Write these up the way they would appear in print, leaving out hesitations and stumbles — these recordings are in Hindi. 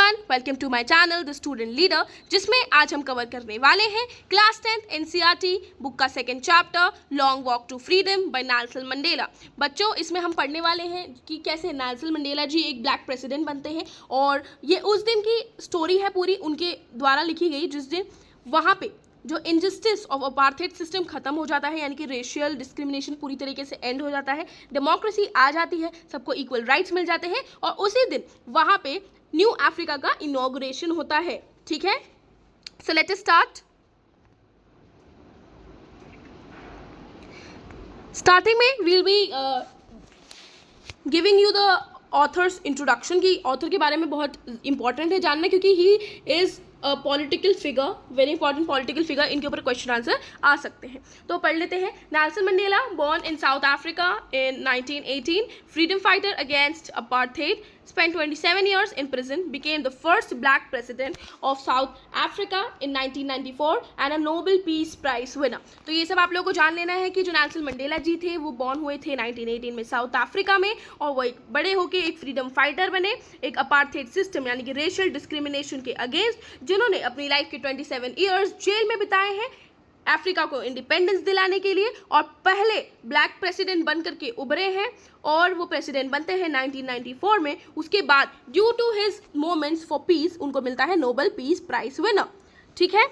Everyone, welcome to my channel the student leader, जिसमें आज हम कवर करने वाले हैं क्लास 10th एनसीईआरटी बुक का second chapter long walk to freedom by Nelson Mandela. बच्चों, इसमें हम पढ़ने वाले हैं कि कैसे नेल्सन मंडेला जी एक ब्लैक प्रेसिडेंट बनते हैं और ये उस दिन की स्टोरी है पूरी उनके द्वारा लिखी गई जिस दिन वहाँ पे जो इनजस्टिस ऑफ अपार्थेड सिस्टम खत्म हो जाता है, यानी कि रेशियल डिस्क्रिमिनेशन पूरी तरीके से एंड हो जाता है, डेमोक्रेसी आ जाती है, सबको इक्वल राइट्स मिल जाते हैं और उसी दिन वहाँ पे न्यू अफ्रीका का इनॉग्रेशन होता है। ठीक है, so let us start. Starting में we'll be giving you the author's introduction की ऑथर के बारे में बहुत इंपॉर्टेंट है जानना, क्योंकि he is political figure, very important political figure, इनके ऊपर क्वेश्चन आंसर आ सकते हैं। तो पढ़ लेते हैं। Nelson Mandela born in South Africa in 1918, freedom fighter against apartheid, spent 27 years in prison, became the first black president of South Africa in 1994 and a Nobel Peace Prize winner। तो ये सब आप लोगों को जान लेना है कि जो नेल्सन मंडेला जी थे वो बॉर्न हुए थे 1918 में साउथ अफ्रीका में और वो एक बड़े होके एक फ्रीडम फाइटर बने, एक अपार्थेड सिस्टम यानी कि रेशियल डिस्क्रिमिनेशन के अगेंस्ट, जिन्होंने अपनी लाइफ के 27 ईयर्स जेल में बिताए हैं अफ्रीका को इंडिपेंडेंस दिलाने के लिए और पहले ब्लैक प्रेसिडेंट बन करके उभरे हैं और वो प्रेसिडेंट बनते हैं 1994 में। उसके बाद due to his moments for peace उनको मिलता है नोबेल पीस प्राइज विनर। ठीक है,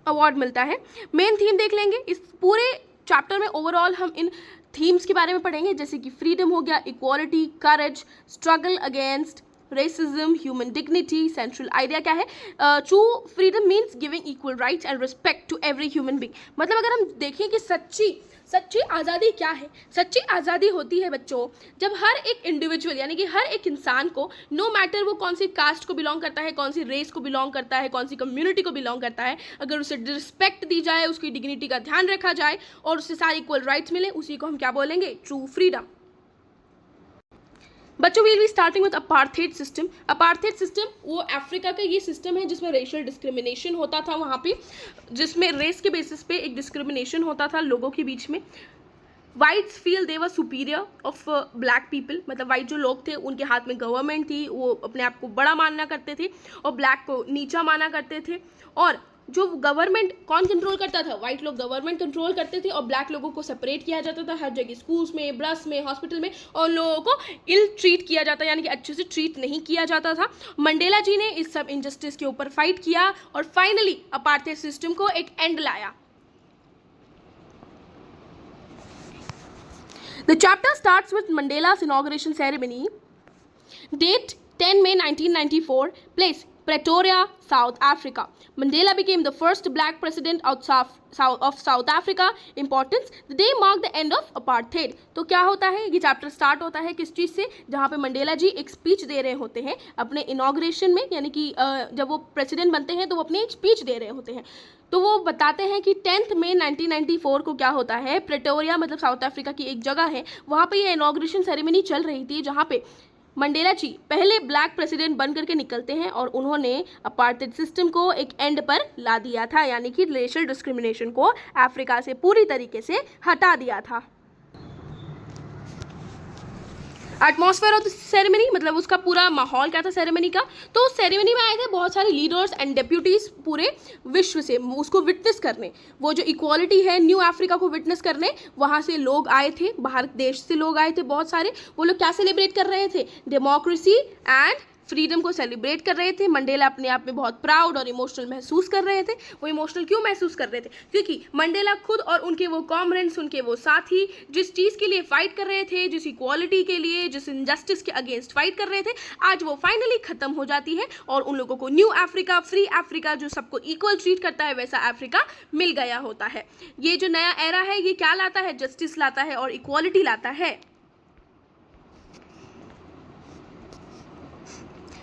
अवार्ड मिलता है। मेन थीम देख लेंगे इस पूरे चैप्टर में। ओवरऑल हम इन थीम्स के बारे में पढ़ेंगे, जैसे कि फ्रीडम हो गया, equality, courage, struggle against racism, human dignity. Central idea क्या है? True freedom means giving equal rights and respect to every human being. मतलब अगर हम देखें कि सच्ची आज़ादी क्या है, सच्ची आज़ादी होती है बच्चों जब हर एक इंडिविजुअल यानी कि हर एक इंसान को, नो मैटर वो कौन सी कास्ट को बिलोंग करता है, कौन सी रेस को बिलोंग करता है, कौन सी कम्युनिटी को बिलोंग करता है, अगर उसे रिस्पेक्ट दी जाए, उसकी डिग्निटी का ध्यान रखा जाए और उसे सारे इक्वल राइट्स मिले, उसी को हम क्या बोलेंगे? True freedom. बच्चों, we'll be starting with apartheid system. Apartheid system वो अफ्रीका का ये सिस्टम है जिसमें रेशियल डिस्क्रिमिनेशन होता था, वहाँ पे जिसमें रेस के बेसिस पे एक डिस्क्रिमिनेशन होता था लोगों के बीच में। Whites feel they were superior of black people, मतलब वाइट जो लोग थे उनके हाथ में गवर्नमेंट थी, वो अपने आप को बड़ा मानना करते थे और ब्लैक को नीचा माना करते थे। और जो गवर्नमेंट कौन कंट्रोल करता था? वाइट लोग गवर्नमेंट कंट्रोल करते थे और ब्लैक लोगों को सेपरेट किया जाता था हर जगह, स्कूल्स में, बस में, हॉस्पिटल में, और लोगों को इल ट्रीट किया जाता, यानी कि अच्छे से ट्रीट नहीं किया जाता था। मंडेला जी ने इस सब इनजस्टिस के ऊपर फाइट किया और फाइनली अपार्थेड सिस्टम को एक एंड लाया। The chapter starts with Mandela's inauguration ceremony. Date 10 May 1994. Place Pretoria, South Africa. Mandela became the first black president of South Africa. Importance: the day marked the end of apartheid. तो क्या होता है? ये चैप्टर स्टार्ट होता है किस चीज़ से? जहाँ पे मंडेला जी एक स्पीच दे रहे होते हैं अपने इनॉग्रेशन में, यानी कि जब वो प्रेसिडेंट बनते हैं तो वो अपनी एक स्पीच दे रहे होते हैं। तो वो बताते हैं कि 10 मई 1994 को क्या होता है, प्रेटोरिया मतलब साउथ अफ्रीका की एक जगह है, वहाँ पे ये इनॉग्रेशन सेरेमनी चल रही थी जहाँ पे मंडेला जी पहले ब्लैक प्रेसिडेंट बन करके निकलते हैं और उन्होंने अपार्थेड सिस्टम को एक एंड पर ला दिया था, यानी कि रेशियल डिस्क्रिमिनेशन को अफ्रीका से पूरी तरीके से हटा दिया था। एटमॉस्फेयर ऑफ द सेरेमनी मतलब उसका पूरा माहौल क्या था सेरेमनी का? तो सेरेमनी में आए थे बहुत सारे लीडर्स एंड डेप्यूटीज पूरे विश्व से उसको विटनेस करने, वो जो इक्वालिटी है न्यू अफ्रीका को विटनेस करने वहाँ से लोग आए थे, बाहर देश से लोग आए थे बहुत सारे। वो लोग क्या सेलिब्रेट कर रहे थे? डेमोक्रेसी एंड फ्रीडम को सेलिब्रेट कर रहे थे। मंडेला अपने आप में बहुत प्राउड और इमोशनल महसूस कर रहे थे। वो इमोशनल क्यों महसूस कर रहे थे? क्योंकि मंडेला खुद और उनके वो कॉमरेड्स, उनके वो साथी जिस चीज़ के लिए फाइट कर रहे थे, जिस इक्वालिटी के लिए, जिस इनजस्टिस के अगेंस्ट फाइट कर रहे थे, आज वो फाइनली खत्म हो जाती है और उन लोगों को न्यू अफ्रीका, फ्री अफ्रीका, जो सबको इक्वल ट्रीट करता है वैसा अफ्रीका मिल गया होता है। ये जो नया एरा है ये क्या लाता है? जस्टिस लाता है और इक्वालिटी लाता है।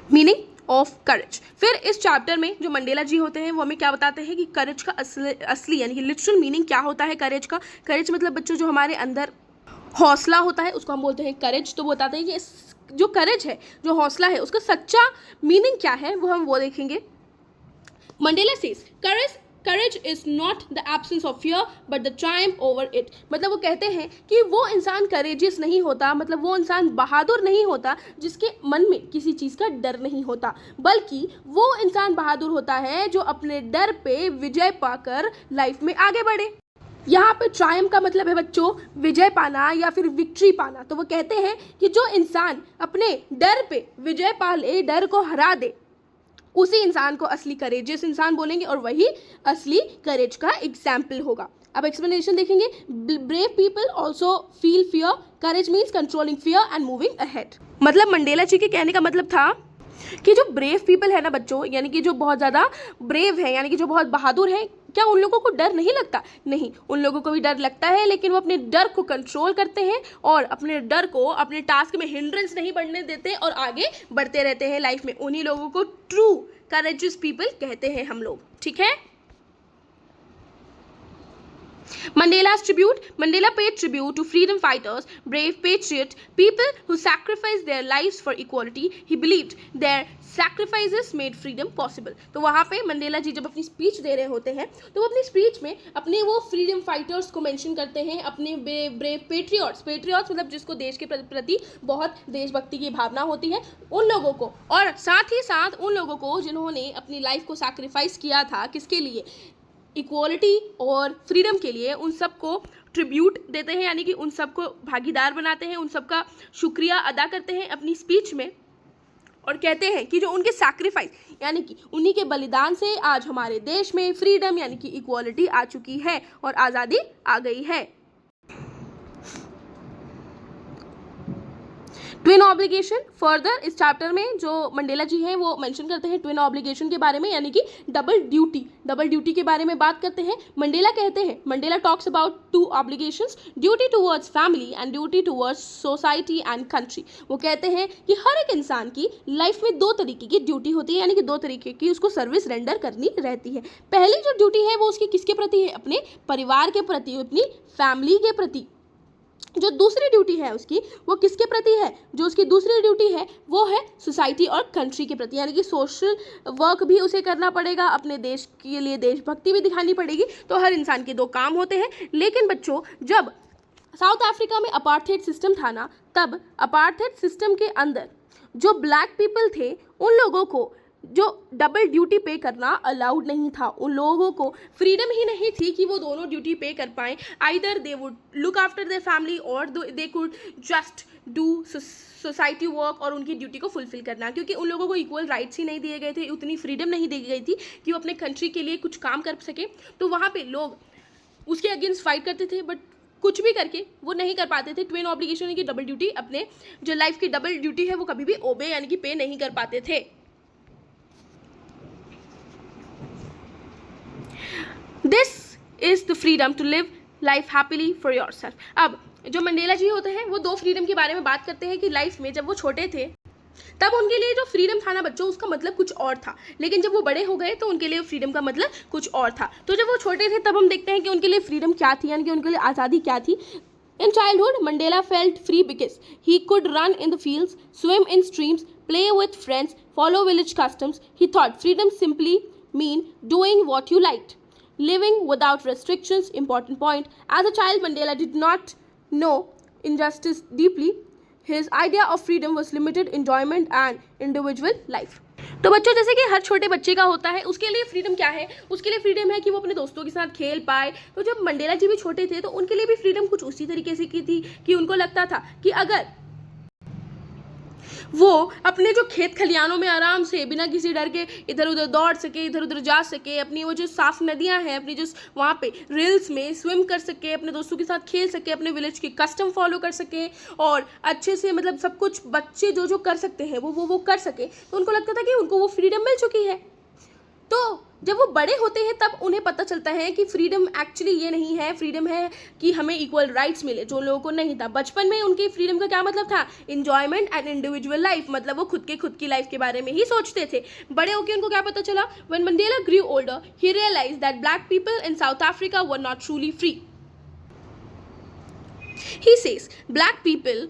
Meaning of courage. फिर इस चैप्टर में जो मंडेला जी होते हैं वो हमें क्या बताते हैं कि करेज का असली यानी कि लिटरल मीनिंग क्या होता है करेज का। करेज मतलब बच्चों जो हमारे अंदर हौसला होता है उसको हम बोलते हैं करेज। तो वो बताते हैं कि जो करेज है, जो हौसला है, उसका सच्चा मीनिंग क्या है वो देखेंगे। Mandela says courage courage is not the absence of fear but the Triumph over it. मतलब वो कहते हैं कि वो इंसान करेजियस नहीं होता, मतलब वो इंसान बहादुर नहीं होता जिसके मन में किसी चीज़ का डर नहीं होता, बल्कि वो इंसान बहादुर होता है जो अपने डर पे विजय पाकर लाइफ में आगे बढ़े। यहाँ पे ट्रायम्फ का मतलब है बच्चों विजय पाना या फिर विक्ट्री पाना। तो वो कहते हैं कि जो इंसान अपने डर पे विजय पा ले, डर को हरा दे, उसी इंसान को असली करेजियस इंसान बोलेंगे और वही असली करेज का एग्जाम्पल होगा। अब एक्सप्लेनेशन देखेंगे। Brave people also feel fear, courage means controlling fear and moving ahead. मतलब मंडेला जी के कहने का मतलब था कि जो ब्रेव पीपल है ना बच्चों, यानी कि जो बहुत ज़्यादा ब्रेव है, यानी कि जो बहुत बहादुर है, क्या उन लोगों को डर नहीं लगता? नहीं, उन लोगों को भी डर लगता है, लेकिन वो अपने डर को कंट्रोल करते हैं और अपने डर को अपने टास्क में हिंड्रेंस नहीं बढ़ने देते और आगे बढ़ते रहते हैं लाइफ में। उन्हीं लोगों को ट्रू करेजियस पीपल कहते हैं हम लोग, ठीक है। Mandela's tribute. Mandela paid tribute to freedom fighters, brave patriots, people who sacrificed their lives for equality. He believed their sacrifices made freedom possible. तो वहाँ पे मंडेला जी जब अपनी स्पीच दे रहे होते हैं तो वो अपनी स्पीच में अपने वो फ्रीडम फाइटर्स को मेंशन करते हैं, अपने ब्रेव पेट्रियट्स, पेट्रियट्स मतलब जिसको देश के प्रति बहुत देशभक्ति की भावना होती है, उन लोगों को, और साथ ही साथ उन लोगों को जिन्होंने अपनी लाइफ को सैक्रिफाइस किया था, किसके लिए? इक्वालिटी और फ्रीडम के लिए। उन सबको ट्रिब्यूट देते हैं, यानी कि उन सबको भागीदार बनाते हैं, उन सबका शुक्रिया अदा करते हैं अपनी स्पीच में और कहते हैं कि जो उनके सैक्रिफाइस यानी कि उन्हीं के बलिदान से आज हमारे देश में फ्रीडम यानी कि इक्वालिटी आ चुकी है और आज़ादी आ गई है। Twin obligation. फर्दर इस चैप्टर में जो मंडेला जी हैं वो मेंशन करते हैं ट्विन ऑब्लिगेशन के बारे में, यानी कि डबल ड्यूटी के बारे में बात करते हैं। मंडेला कहते हैं, Mandela talks about two obligations, duty towards family and duty towards society and country. वो कहते हैं कि हर एक इंसान की लाइफ में दो तरीके की ड्यूटी होती है, यानी कि दो तरीके की उसको सर्विस रेंडर करनी रहती है। पहली जो ड्यूटी है वो उसकी किसके प्रति है? अपने परिवार के प्रति, अपनी फैमिली के प्रति। जो दूसरी ड्यूटी है उसकी वो किसके प्रति है? जो उसकी दूसरी ड्यूटी है वो है सोसाइटी और कंट्री के प्रति, यानी कि सोशल वर्क भी उसे करना पड़ेगा, अपने देश के लिए देशभक्ति भी दिखानी पड़ेगी। तो हर इंसान के दो काम होते हैं। लेकिन बच्चों जब साउथ अफ्रीका में अपार्थाइड सिस्टम था ना, तब अपार्थाइड सिस्टम के अंदर जो ब्लैक पीपल थे उन लोगों को जो डबल ड्यूटी पे करना अलाउड नहीं था। उन लोगों को फ्रीडम ही नहीं थी कि वो दोनों ड्यूटी पे कर पाएँ। Either they would look after their family और they could just do society work और उनकी ड्यूटी को फुलफिल करना, क्योंकि उन लोगों को इक्वल राइट्स ही नहीं दिए गए थे, उतनी फ्रीडम नहीं दी गई थी कि वो अपने कंट्री के लिए कुछ काम कर सके। तो वहाँ पे लोग उसके अगेंस्ट फाइट करते थे, बट कुछ भी करके वो नहीं कर पाते थे। ट्विन ऑब्लिगेशन यानी कि डबल ड्यूटी, अपने जो लाइफ की डबल ड्यूटी है वो कभी भी ओबे यानी कि पे नहीं कर पाते थे। This is the freedom to live life happily for your self. अब जो मंडेला जी होते हैं वो दो फ्रीडम के बारे में बात करते हैं कि लाइफ में जब वो छोटे थे तब उनके लिए जो फ्रीडम था ना बच्चों, उसका मतलब कुछ और था, लेकिन जब वो बड़े हो गए तो उनके लिए फ्रीडम का मतलब कुछ और था। तो जब वो छोटे थे तब हम देखते हैं कि उनके लिए फ्रीडम क्या थी, यानी कि उनके लिए आज़ादी क्या थी। In childhood, Mandela felt free because he could run in the fields, swim in streams, play with friends, follow village customs. He thought freedom simply mean doing what you liked, living without restrictions. Important point. As a child, Mandela did not know injustice deeply. His idea of freedom was limited enjoyment and individual life. तो बच्चों जैसे कि हर छोटे बच्चे का होता है, उसके लिए फ्रीडम क्या है? उसके लिए फ्रीडम है कि वो अपने दोस्तों के साथ खेल पाए। तो जब मंडेला जी भी छोटे थे तो उनके लिए भी फ्रीडम कुछ उसी तरीके से की थी कि उनको लगता था कि अगर वो अपने जो खेत खलियानों में आराम से बिना किसी डर के इधर उधर दौड़ सके, इधर उधर जा सके, अपनी वो जो साफ नदियां हैं अपनी जो वहाँ पे रिल्स में स्विम कर सके, अपने दोस्तों के साथ खेल सके, अपने विलेज के कस्टम फॉलो कर सके और अच्छे से मतलब सब कुछ बच्चे जो जो कर सकते हैं वो कर सके, तो उनको लगता था कि उनको वो फ्रीडम मिल चुकी है। तो जब वो बड़े होते हैं तब उन्हें पता चलता है कि फ्रीडम एक्चुअली ये नहीं है, फ्रीडम है कि हमें इक्वल राइट्स मिले, जो लोगों को नहीं था। बचपन में उनके फ्रीडम का क्या मतलब था? एंजॉयमेंट एंड इंडिविजुअल लाइफ, मतलब वो खुद की लाइफ के बारे में ही सोचते थे। बड़े होकर उनको क्या पता चला? When Mandela grew older he realised that black people in South Africa were not truly free. He says black people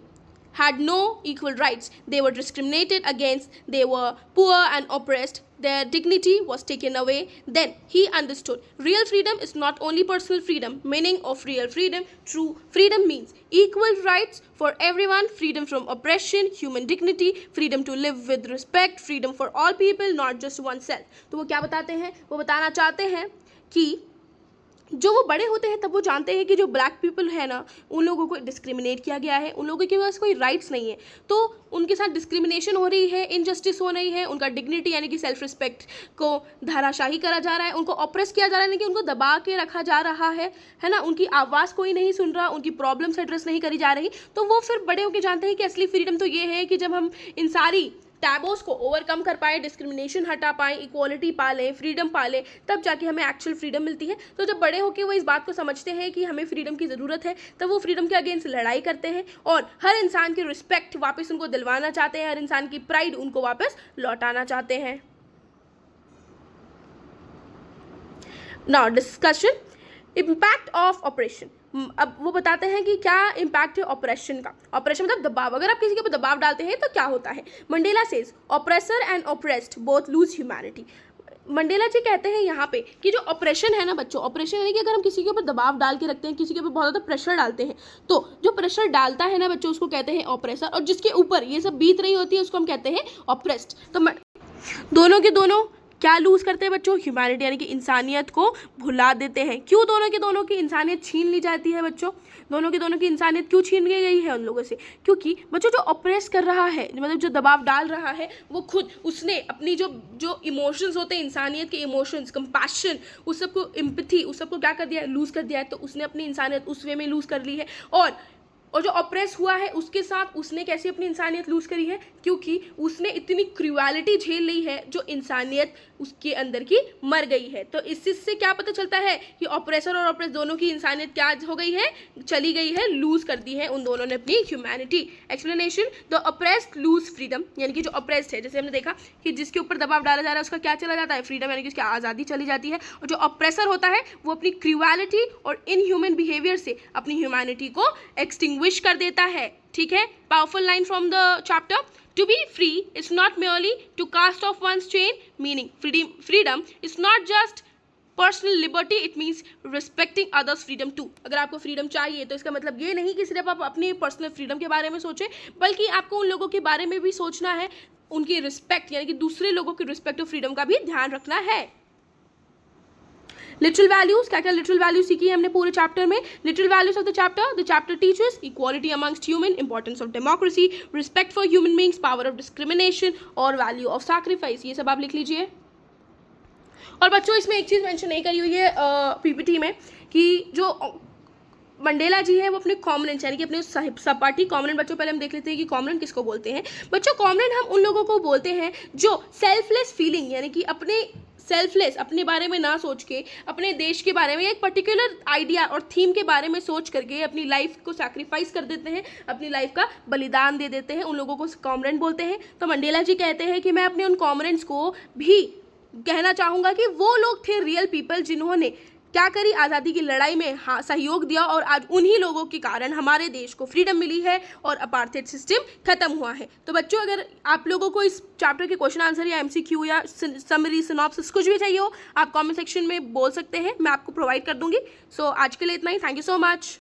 had no equal rights. They were discriminated against, they were poor and oppressed, their dignity was taken away. Then he understood real freedom is not only personal freedom. Meaning of real freedom: true freedom means equal rights for everyone, freedom from oppression, human dignity, freedom to live with respect, freedom for all people, not just oneself. तो वो क्या बताते हैं? वो बताना चाहते हैं कि जो वो बड़े होते हैं तब वो जानते हैं कि जो ब्लैक पीपल है ना, उन लोगों को डिस्क्रिमिनेट किया गया है, उन लोगों के पास कोई राइट्स नहीं है, तो उनके साथ डिस्क्रिमिनेशन हो रही है, इनजस्टिस हो रही है, उनका डिग्निटी यानी कि सेल्फ रिस्पेक्ट को धाराशाही करा जा रहा है, उनको ऑप्रेस किया जा रहा है, यानी कि उनको दबा के रखा जा रहा है ना, उनकी आवाज़ कोई नहीं सुन रहा, उनकी प्रॉब्लम्स एड्रेस नहीं करी जा रही। तो वो फिर बड़े होकर जानते हैं कि असली फ्रीडम तो ये है कि जब हम इन सारी टैबोस को ओवरकम कर पाए, डिस्क्रिमिनेशन हटा पाए, इक्वालिटी पालें, फ्रीडम पालें, तब जाके हमें एक्चुअल फ्रीडम मिलती है। तो जब बड़े होकर वो इस बात को समझते हैं कि हमें फ्रीडम की ज़रूरत है, तब वो फ्रीडम के अगेंस्ट लड़ाई करते हैं और हर इंसान की रिस्पेक्ट वापस उनको दिलवाना चाहते हैं, हर इंसान की प्राइड उनको वापस लौटाना चाहते हैं। Now discussion impact of operation. अब वो बताते हैं कि क्या इम्पैक्ट है ऑपरेशन का। ऑपरेशन मतलब दबाव, अगर आप किसी के ऊपर दबाव डालते हैं तो क्या होता है। Mandela says oppressor and oppressed both lose humanity. Mandela ji कहते हैं यहाँ पे कि जो ऑपरेशन है ना बच्चों, ऑपरेशन यानी कि अगर हम किसी के ऊपर दबाव डाल के रखते हैं, किसी के ऊपर बहुत ज़्यादा प्रेशर डालते हैं, तो जो प्रेशर डालता है ना बच्चों उसको कहते हैं ऑपरेसर, और जिसके ऊपर ये सब बीत रही होती है उसको हम कहते हैं ऑपरेस्ड। तो दोनों के दोनों क्या लूज़ करते हैं बच्चों? ह्यूमैनिटी यानी कि इंसानियत को भुला देते हैं। क्यों दोनों के दोनों की इंसानियत छीन ली जाती है बच्चों? दोनों के दोनों की इंसानियत क्यों छीन ली गई है उन लोगों से? क्योंकि बच्चों जो ऑपरेस कर रहा है, मतलब जो दबाव डाल रहा है, वो खुद उसने अपनी जो इमोशंस होते हैं, इंसानियत के इमोशंस, कंपैशन, उस सबको, एम्पैथी, उस सबको क्या कर दिया है? लूज़ कर दिया है। तो उसने अपनी इंसानियत उस वे में लूज़ कर ली है। और जो ऑपरेस हुआ है उसके साथ उसने कैसे अपनी इंसानियत लूज़ करी है? क्योंकि उसने इतनी क्रूएलिटी झेल ली है जो इंसानियत उसके अंदर की मर गई है। तो इस चीज़ से क्या पता चलता है कि ऑपरेसर और ऑपरेस दोनों की इंसानियत क्या हो गई है? चली गई है, लूज़ कर दी है उन दोनों ने अपनी humanity. Explanation: the oppressed lose freedom, यानी कि जो ऑपरेस्ड है, जैसे हमने देखा कि जिसके ऊपर दबाव डाला जा रहा है उसका क्या चला जाता है? फ्रीडम, यानी कि उसकी आज़ादी चली जाती है। और जो ऑपरेसर होता है वो अपनी क्रूएलिटी और इनह्यूमन बिहेवियर से अपनी ह्यूमैनिटी को एक्सटिंग्विश कर देता है। ठीक है, powerful line from the chapter. To be free is not merely to cast off one's chain, meaning freedom is not just personal liberty, it means respecting others freedom too. अगर आपको फ्रीडम चाहिए तो इसका मतलब ये नहीं कि सिर्फ आप अपनी पर्सनल फ्रीडम के बारे में सोचें, बल्कि आपको उन लोगों के बारे में भी सोचना है, उनकी रिस्पेक्ट यानी कि दूसरे लोगों की रिस्पेक्ट और फ्रीडम का भी ध्यान रखना है। लिटरल वैल्यूज, क्या क्या लिटरल वैल्यूज सीखी है हमने पूरे चैप्टर में? Literal values of the chapter teachers equality amongst human, importance of democracy, respect for human beings, power of discrimination और वैल्यू ऑफ सैक्रिफाइस। ये सब आप लिख लीजिए। और बच्चों इसमें एक चीज़ मेंशन नहीं करी हुई है पीपीटी में कि जो मंडेला जी है वो अपने कॉमरेंट्स यानी कि अपने सहपाठी कॉमरेंट, बच्चों पहले हम देख लेते हैं कि कॉमरेंट किसको बोलते हैं। बच्चों कॉमरेंट हम उन लोगों को बोलते हैं जो सेल्फलेस फीलिंग यानी कि अपने सेल्फलेस, अपने बारे में ना सोच के, अपने देश के बारे में, एक पर्टिकुलर आइडिया और थीम के बारे में सोच करके अपनी लाइफ को सैक्रिफाइस कर देते हैं, अपनी लाइफ का बलिदान दे देते हैं, उन लोगों को कॉमरेंट बोलते हैं। तो मंडेला जी कहते हैं कि मैं अपने उन कॉमरेंट्स को भी कहना चाहूँगा कि वो लोग थे रियल पीपल जिन्होंने क्या करी, आज़ादी की लड़ाई में हाँ सहयोग दिया, और आज उन्हीं लोगों के कारण हमारे देश को फ्रीडम मिली है और अपार्थाइड सिस्टम खत्म हुआ है। तो बच्चों अगर आप लोगों को इस चैप्टर के क्वेश्चन आंसर या एमसीक्यू या समरी सिनॉप्सिस कुछ भी चाहिए हो, आप कमेंट सेक्शन में बोल सकते हैं, मैं आपको प्रोवाइड कर दूंगी। सो आज के लिए इतना ही। Thank you so much.